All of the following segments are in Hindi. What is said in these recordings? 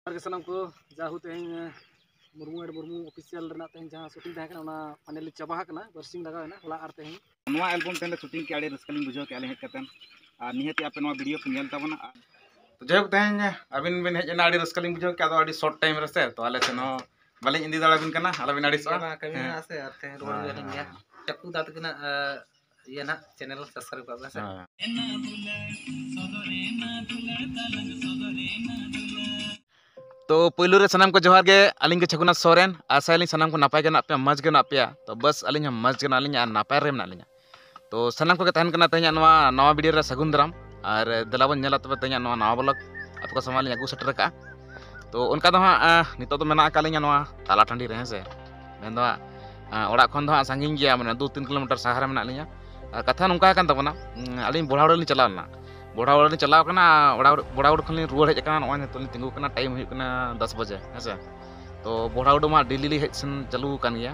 सामान को जाहू तेज मुर्मू एड मुर्मू ऑफिशियल जहाँ शूटिंग फाइनली चाबा बरसिंग लगाना हला और तेज एल्बम तेन शूटिंग के आड़ी रस्का बुझे के हेज कर निहती आप वीडियो को नेल ताबना तो जैक तेज अबिन बिन हेजना आड़ी रस्का बुझे के आदि शॉर्ट टाइम से तो आले सेन बाली इंदी दाड़ाबिन कना आलबिन आड़ी चक्कू दात ये ना चैनल सब्सक्राइब कर से तो पहलू रे सनाम को जोहार गे अलिंग के छकुना सोरेन आशा अलिंग सनाम को नापाय गना पे मज गना पे तो बस अलिंग मज गना अलिंग नापाय रे मना तो सनाम को तहन कना तेज नवा वीडियो रे सगुन दाराम और दलाबन नेला तबे तेज नवा ब्लॉग आपको समाल अगू सेटर का तो उनका दो नितो तो मेना कालिंग ताला टांडी रे से मेन दो ओड़ा खन दो सांगिंग गया माने 2-3 किलोमीटर साहरा मेना लिया कथा नुका कान तबना अलिंग बोढ़ावड़ चलावना बोढ़ावड़ चलाव कना बोढ़ावड़ खन रुआड़ हेज कना नय नितो तिंगु कना टाइम हुई कना 10 बजे हेसे तो बोढ़ावड़ मा डेली हेज सन चालू कान गया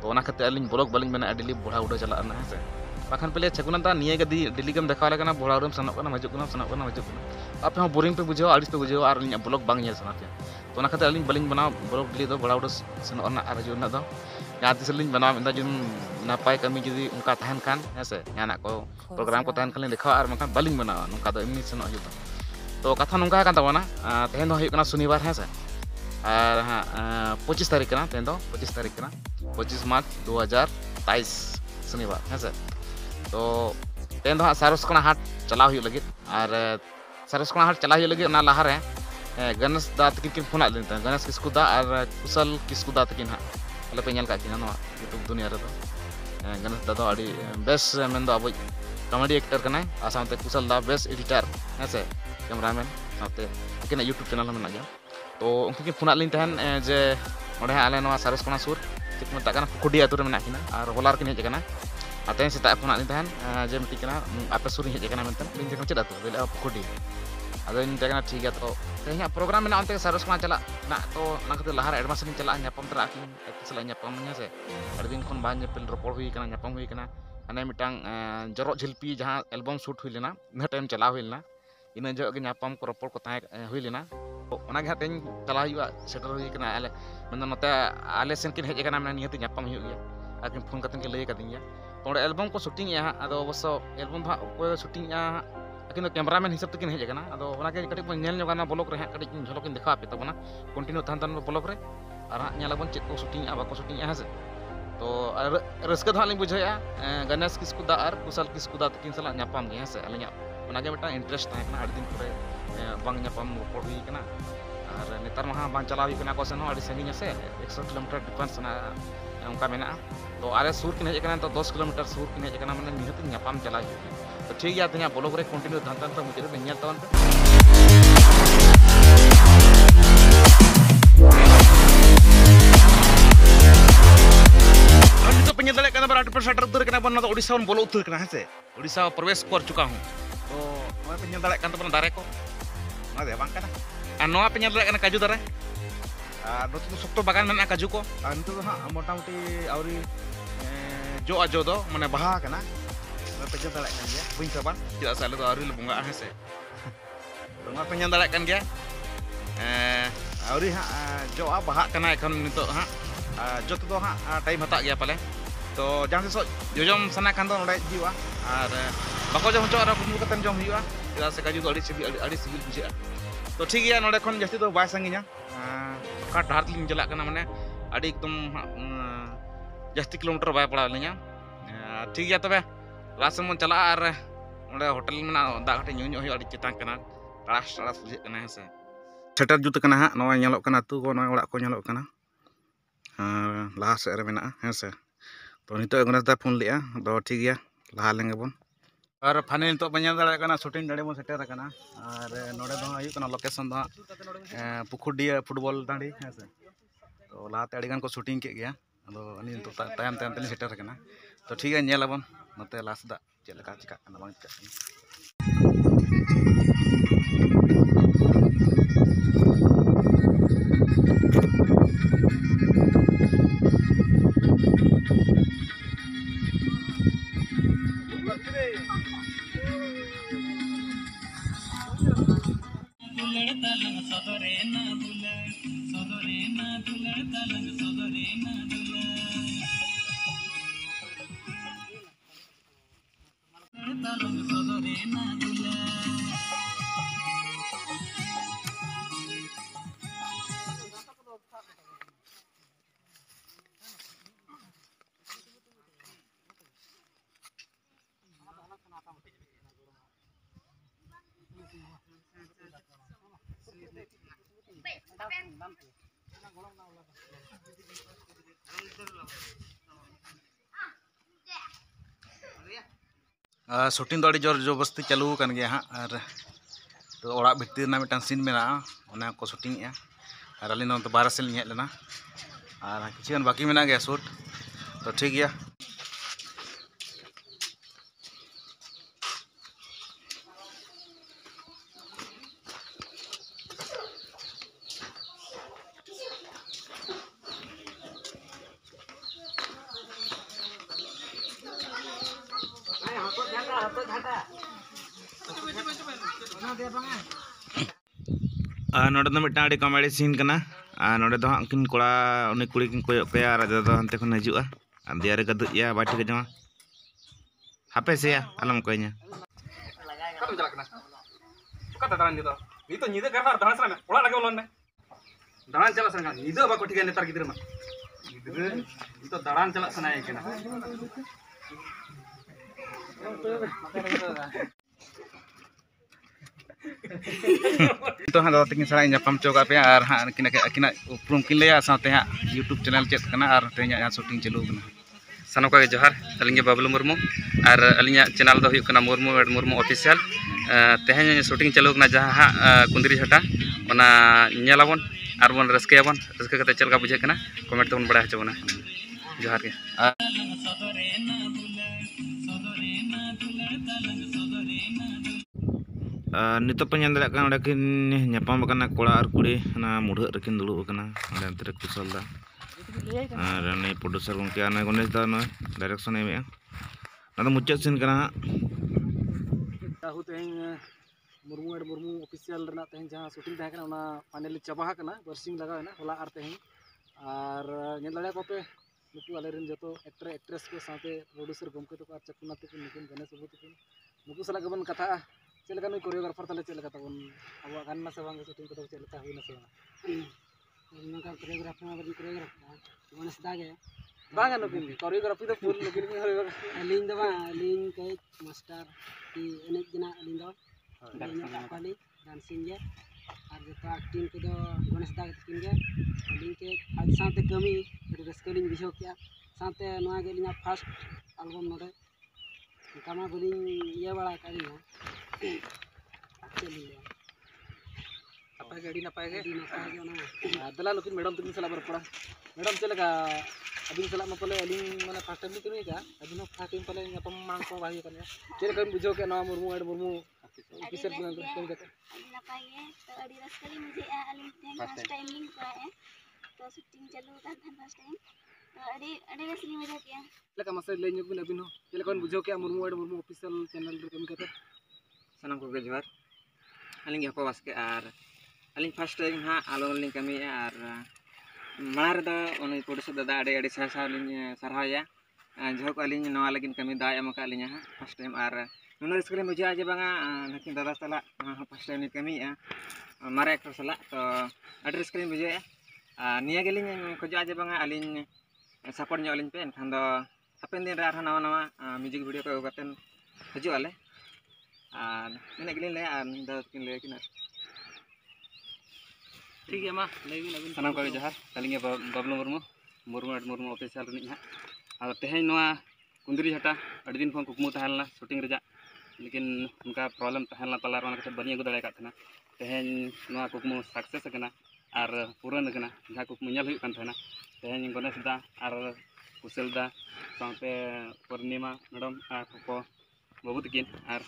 तो ओना खातिर अलिंग ब्लॉग बालिंग बना डेली बोढ़ावड़ चलाना हेसे बाखान पहले छकुना दा निये गदी डेली गम देखा लेकना बोढ़ावड़ सनक कना मजुक कना सनक कना मजुक कना आप हो बोरिंग पे बुझो आड़िस पे बुझो और अलिंग ब्लॉग बांग नेल सना पे तो ओना खातिर अलिंग बालिंग बना ब्लॉग डेली दो बोढ़ावड़ सनक ना आर जो ना दो जहाँ तीस लिंग बनाव मिदा जुन नापाय कमी जुदी उनका तहन खान हेसे जाना को प्रोग्राम को तहन खान देखा और मखान बालिंग बनावा नुका दो एमनी सेनो जुदा तो कथा नुका कान तबना तेहन दो हुई कना शनिवार हेसे और 25 तारीख कना तेहन दो 25 तारीख कना 25 मार्च 2023 शनिवार हेसे तो तेहन दो सारसकोना हाट चलाव हुई लगित और सारसकोना हाट चलाव हुई लगित ना लहा रे गणेश दा तकिन फोन आद लेन गणेश किस्कू दा और कुशल किस्कू दा तकिन हा अल पे का यूट्यूब दुनिया रे गणेश दा बेस मेन अब कॉमेडी एक्टर करना और साथ कुशल दा बेस एडिटर हेसे कैमरामैन साथ अकिन यूट्यूब चैनल में गया तो उनकी फोन आद लिन जे ओडे आले सारसकोना सुर चेक मत पुकुडी आतु रे मेना किना और होलार किन हेजना तेज सेता फोन आद लिन जे मिट्टी आपे सुर हेजना मेनते लिन जे चेद आतु बेले पुकुडी अदो इंतना ठीक है तो तेज प्रोग्राम में अंत सारसकोना चला ना तो खातिर लहार एडवांस लिंग चला नापम तरा आकिन सला नापम से अड़ी दिन खन बान पेल रपड़ हुई कना नापम हुई कना हाने मिटांग जरो झिलपी जहाँ एल्बम शूट हुई लेना इन टाइम चला हुई लेना इन जो के नापम को रपड़ को ताहे हुई लेना तो ओना गे तेज चला हुआ सेटर हुई कना आले मन नते आले सेन किन हेज कना नियति नापम हुई गया आकिन फोन कतन के लई कदिया तो एल्बम को शूटिंग या अदो अवश्य एल्बम को शूटिंग या अकिन कैमरामैन हिसाब तक हेजना अदो कटी ब्लॉग रे कटी झलक देखा पे तबना कंटिन्यू तहन तहन ब्लॉग रे और नेलाबन चेक को शूटिंग बाको शूटिंग हेसे तो रस्क दो लिंग बुझाया गणेश किस्कू दा और कुशल किस्कू दा तकिन सला नापाम गे हेसे अलिया ओनागे मिटा इंटरेस्ट ताहे अड़ी दिन पर बांग नापाम रपड़ हुई कना और नेतार मा बांग चला हुई कना को सेन हो अड़ी संगिन से 100 किलोमीटर डिफरेंस ना उनका मेना तो आले सुर किन हेज कना तो 10 किलोमीटर सुर किन हेज कना माने निहत नापाम चला हुई तो ठीक है तेज ब्लॉग रे कंटिन्यू तहन तहन तो मुझे बेल तवन पे पे दाड़े सेटर उतर उड़ीसा बोलो उतर हेसे उड़ीसा प्रवेश कर चुका हूँ तो पे दाड़े दारे को पे दाड़े काजू दारे तो शक्त बागान में काजू को नित हाँ मोटामुटी आवरी जो जो दो माने बहा पे दाड़े बी साबा चेदा से आले आवरी बंगा हेसे तो पे दाड़े आवरी हाँ जो बहा एखन नित हाँ जो तो हाँ टाइम हता गया पाले तो जहाँ से जोजम सना खान नोड़े हुआ और बाको जम हो कुमु कतन जम हुआ चेदा से काजू सिबिल बुझे तो ठीक है नोड़े खन जास्ती तो बाय संगिना का डहार लिंग चला माने अड़ी एकदम जास्ती किलोमीटर बाय पड़ा लिया ठीक है तबे लास्ट मन चला और होटल में दा घाटे ᱧᱩ हुई चितान तड़ास तड़ास बुझे हेसे सेटर जुत हाँ नलो अतु को ओड़ा को लहा से मेना हेसे तो नित गणेश दा फोन लिया तो ठीक है लहा लेंगे बन और फाइनल नित बन दाड़ा शूटिंग डाड़ी बन सेटर और नोड़े लोकेशन दो पुखुडिया फुटबॉल टाँडी हेसे तो लहाते अड़ीगान को शूटिंग के गया अदो तायम तायम तेलिंग सेटर तो ठीक है नेलाबन नते लास्ट दा चेलका चिका बांग चिका शूटिंग तो जोर जबरदस्ती चालू कर गया हाँ और तो ओड़ा भितर मिट्टान सीन में को शूटिंग और अली तो बारह सेल हेज लेना और किसी बाकी में गया शूट तो ठीक गया। नोड़े तो मिट्टा कॉमेडी सीन करना नोड़े तो किन कोड़ा उन कुड़ी किन कोयक पे और दादा हंते खन हजुआ दियारे गदुया बाटी के जमा हापे से आलम कोइnya दाड़ान चला सना निदा बाको ठीक नेतार गिद्र मा गिद्र तो दाड़ान चला सना एकना तो हाँ दादा तकिन सारा नापाम चौका पे और हाँ अकिना उपरूम किन लिया साथे हाँ यूट्यूब चैनल चेक करना और तेज शूटिंग चालू करना सानों का जोहार अलिंगे बबलू मुर्मू और अलिंग चैनल दो हुयुग कना मुर्मू एड मुर्मू ऑफिशियल तेज शूटिंग चालू करना जहाँ कुंदरी हटा ओना नेलाबन और बन रस्केयाबन रस्के कते चलका बुझे कना कमेंट तबन बड़ा हचोना जोहार के नित पे नापाम कोड़ा और कुड़ी मुढ़ रेकिन दुड़ूब अंतर कुशल प्रोड्यूसर गंके गणेश दा डायरेक्शन मुचाद सीन मुर्मू एड मुर्मू ऑफिशियल जहाँ शूटिंग फाइनली चाबा बरसिंग लगाना होला और तेज और दाड़ा को पे नुकू आलेरन जो एक्टर एक्ट्रेस को साथे प्रोड्यूसर गमके तक और चकुना तक नुकुन गणेश बाबू तक नुकू सला गबन कथा चलका नुई कोरियोग्राफर तले चलका तबन अब गाना से बांग शूटिंग को चलता हुई ना से नका कोरियोग्राफर में कोरियोग्राफर गणेश दागे बांग नुकिन कोरियोग्राफी तो फुल नुकिन अलिंग दो अलिंग के मास्टर की एने जना अलिंग दो डांसिंग डांसिंग जे और जो एक्टिंग को दो गणेश दागे तकिन जे अलिंग के आज साथे कमी रस्कलिंग बुझो क्या साथे नवा के लिया फर्स्ट एल्बम नोडे कामा बोलिंग ये बड़ा करिया चलिए नपाय के ना दला लुकिन मैडम तुम सला बरपड़ा मैडम चलका अबिन सला पले अलिंग माने फर्स्ट टाइम कमी का अबिन फर्स्ट टाइम पले अपन मांग को भाई करने चलका बुझो के ना मुर्मू एड मुर्मू ऑफिसर बना कम करते नपाय के तो अडी रस्कली मुझे अलिंग फर्स्ट टाइम लिंक का है तो शूटिंग चालू था फर्स्ट टाइम तो अडी रस्कली मजा किया लका मसे ले न्यू बिन अबिन चलका बुझो के Murmu add Murmu official channel रे कम करते सानम को जोहार अलिंग हपवास के और अलिंग फर्स्ट टाइम हाँ आलो लिंग कमी और मार दा उन प्रोड्यूसर दादा अड़े सारहाया जो अलिंग नवा लगिन कमी दा एम का अलिंग हाँ फर्स्ट टाइम और नुना रस्कले मुझे जे बांगा नकिन दादा सला फर्स्ट टाइम कमी मारे एक्टर सला तो अड़े रस्कले मुझे निया गेलिंग खोजा जे बांगा अलिंग सपोर्ट ᱧᱚᱜ ᱟᱹᱞᱤᱧ ᱯᱮ ᱮᱱᱠᱷᱟन ᱫᱚ ᱦᱟᱯᱮᱱ ᱫᱤᱱ ᱨᱮ ᱟᱨᱦᱚᱸ ᱱᱟᱣᱟ ᱱᱟᱣᱟ ᱢᱤᱭᱩᱡᱤᱠ ᱵᱷᱤᱰᱤᱭᱳ ᱠᱚ ᱟᱹᱜᱩ ᱠᱟᱛᱮᱫ ᱦᱤᱡᱩᱜ ᱟᱞᱮ और इन्हें गिलिन ले और दादा किन ले किन ठीक है मा लेबिन अबिन सानाम को जोहार अलिंगे बबलू मुर्मू मुर्मू एड मुर्मू ऑफिशियल रिनिज हाँ और तेज नवा कुंदरी हटा अड़ी दिन खन कुकमु तहलना शूटिंग रेजा लेकिन उनका प्रॉब्लम तहलना तलार वन कते बनी अगु दाड़े का थना तेज नवा कुकमु सक्सेस करना और पूरन करना जहाँ कुकमु नेल हुई कान थना तेज गणेश दा और कुशल दा साथे पूर्णिमा मैडम को बाबू तकिन और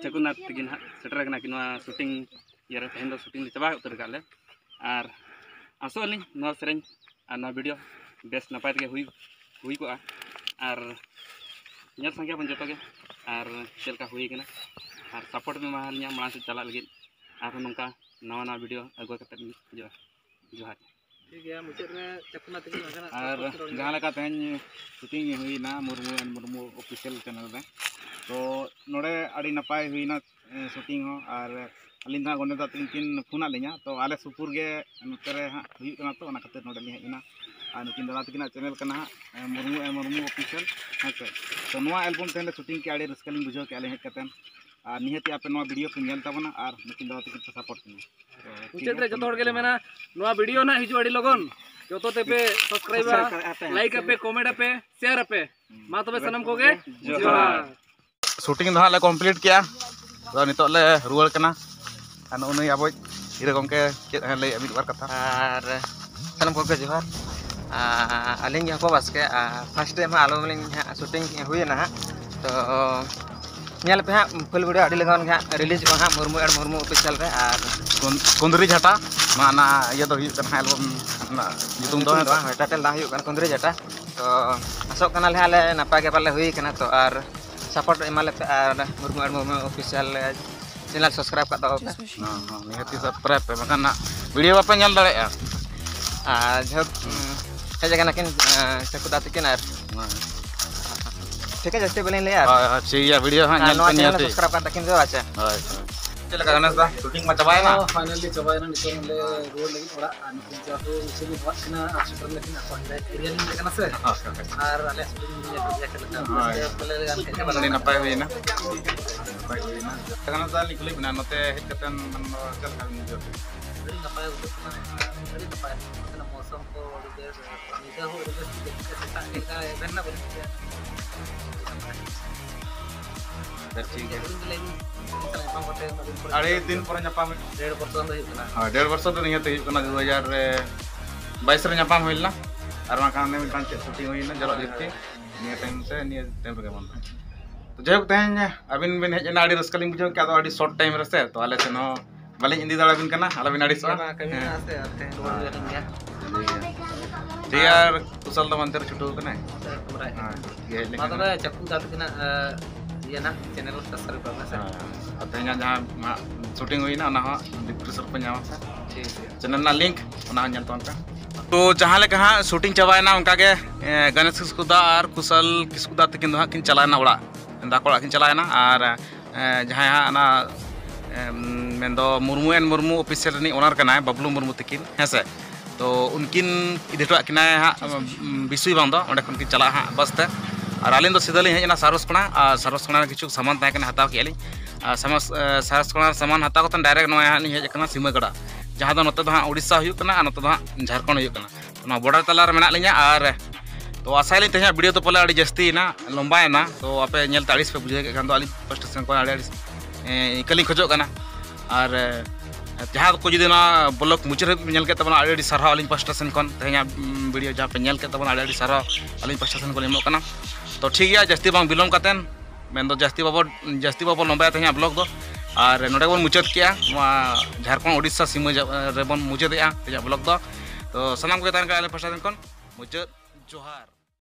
चकुना तकिन सेटर करना कि शूटिंग ये तेहन दो शूटिंग चाबा उतर काले और आसो अली नवा सेरें और नवा वीडियो बेस नपाय तक हुई को और नेल संख्या बन जो और चलका हुई कना और सपोर्ट में मालिया माड़ा से चला लगे और नौका नवा नवा वीडियो अगुआ करते जोहार। ठीक है मुझे चकुना तक और जहाँ लेका तेहन शूटिंग हुईना Murmu and Murmu official channel में तो नोड़े अड़ी नपाय हुईना शूटिंग हो और अलिन दा गोने दा तीन फोना लिया तो आले सुपुर के नोतरे हाँ हुई कना तो ओना खातिर नोड़े लिया इना और नुकिन दादा तकिना चैनल कना मुर्मू एंड मुर्मू ऑफिशियल हेसे तो नोआ एल्बम तेन शूटिंग के अड़ी रस्कलिंग बुझाव के आले हेज कतेन और निहती आपे नोआ वीडियो पे नेल ताबना और नुकिन दादा तकिन सपोर्ट किना मुचाद रे जतो गेले मेना नोआ वीडियो ना हिजु अड़ी लगन जतो ते पे सब्सक्राइब लाइक पे कमेंट पे शेयर पे मा तबे सनम कोगे जोहार शूटिंग दो ले कंप्लीट किया तो नितो ले रुआड़ कना और उन्हीं अब हीरो गमके चेद लay मिद बार कथा और सनम कोगे जोहार अलिंग हको बास्के फर्स्ट टाइम आलो मलिंग शूटिंग हुई ना तो नेल पे फुल वीडियो अड़ी लगन रिलीज को मुर्मू एंड मुर्मू ऑफिशियल रे और कुंदरी झाटा माना ये तो हुई कना एल्बम जुतुम दो टाइटल दा हुई कुंदरी झाटा तो आसो कना ले आले नापा के पाले हुई कना तो और सपोर्ट एमाले पे और Murmu and Murmu official channel subscribe कर दो पे हां निहती सब्सक्राइब पे बकना वीडियो बापे नेल दाड़े जब हे जगह नकिन चकुदा तकिन और ठीक है जैसे बोलें ले यार ठीक है वीडियो हां नेल पे निहती सब्सक्राइब कर तकिन जो अच्छा हाय चल का गणेश दा शूटिंग में चबाय ना फाइनली चबाय ना नितो ले रोड लगी थोड़ा अनुकुन जातो उसे भी बात ना शूटर लेकिन अपन एरिया में लेकिन से और अले शूटिंग में प्रोजेक्ट करता बोले गान के बनी नपाय हुई ना नपाय हुई ना गणेश दा लिखली बिना नते हेज कतन मन चल का मुझे बड़ी नपाय बड़ी नपाय मतलब मौसम को देश निदा हो देश का बहना बोले ठीक है अड़े दिन पर नापाम 1.5 वर्ष तो निहते हुई 2022 रे नापाम होइलना और मा काने मिलतान चेक शूटिंग होइना जलो जिरती निया टाइम से निया टाइम रे मन तो जय तेहन अबिन बिन हेजना अड़ी रस्कलिंग बुझो के अड़ी शॉर्ट टाइम रे से तो आले से नो बालिं इंदी दाड़ा बिन कना आले बिन अड़ी सो कमी आसे आते रोड जलिंग गया ठीक यार कुशल तो मंदिर छुटू कने हां ये लेकिन मतलब चक्कू दात किना ये ना चैनल सब्सक्राइब करना सर तेहन जहां शूटिंग हुई ना ना डिस्क्रिप्शन पे नाम से ठीक है चैनल ना लिंक ओना नेल तोन पे तो जहाँ ले कहाँ शूटिंग चबायना उनका के गणेश किस्कुदा और कुशल किस्कुदा तकिन दो किन चलायना ओड़ा दाकोड़ा किन चलायना और जहाँ यहाँ ना मेंदो मुर्मू एंड मुर्मू ऑफिशियल रनी ओनर कना बबलू मुर्मू तकिन हेसे तो उनकिन इधर किना हाँ बिसुई बांधो ओंडे खन किन चला हाँ बस ते और आलिन दो सीधा हेजना सारसकोना किछु सामान तहकन हताव के सारसकोना सामान हताव कतन डायरेक्ट नोया हाँ हेजना सीमागड़ा जहाँ दो नोते दो हाँ उड़ीसा हुई कना नोते दो हाँ झारखंड हुई कना तो बॉर्डर तलार मेना लिया और तो आशाली तेज वीडियो तो पले जस्ती ना लंबायना तो आपे नेलते अड़ीस पे बुझे खान अली फर्स्ट सेन को इकली खोजो कना और जहाँ को जुदी ना ब्लॉग मुचाद नेल के तबना अड़ी सारहाव अली फर्स्ट सेन को तेज वीडियो जहाँ पे नेल के तबना अड़ी सारहाव अली फर्स्ट सेन को एमो कना तो ठीक है जस्ती बांग बिलोम कतेन मेन दो जस्ती बाबो लंबाया तेज ब्लॉग दो और नोडे बन मुचाद किया झारखंड उड़ीसा सीमा रेबन मुचाद तेज ब्लॉग दो तो सामान को फर्स्ट सेन को मुचाद जोहार।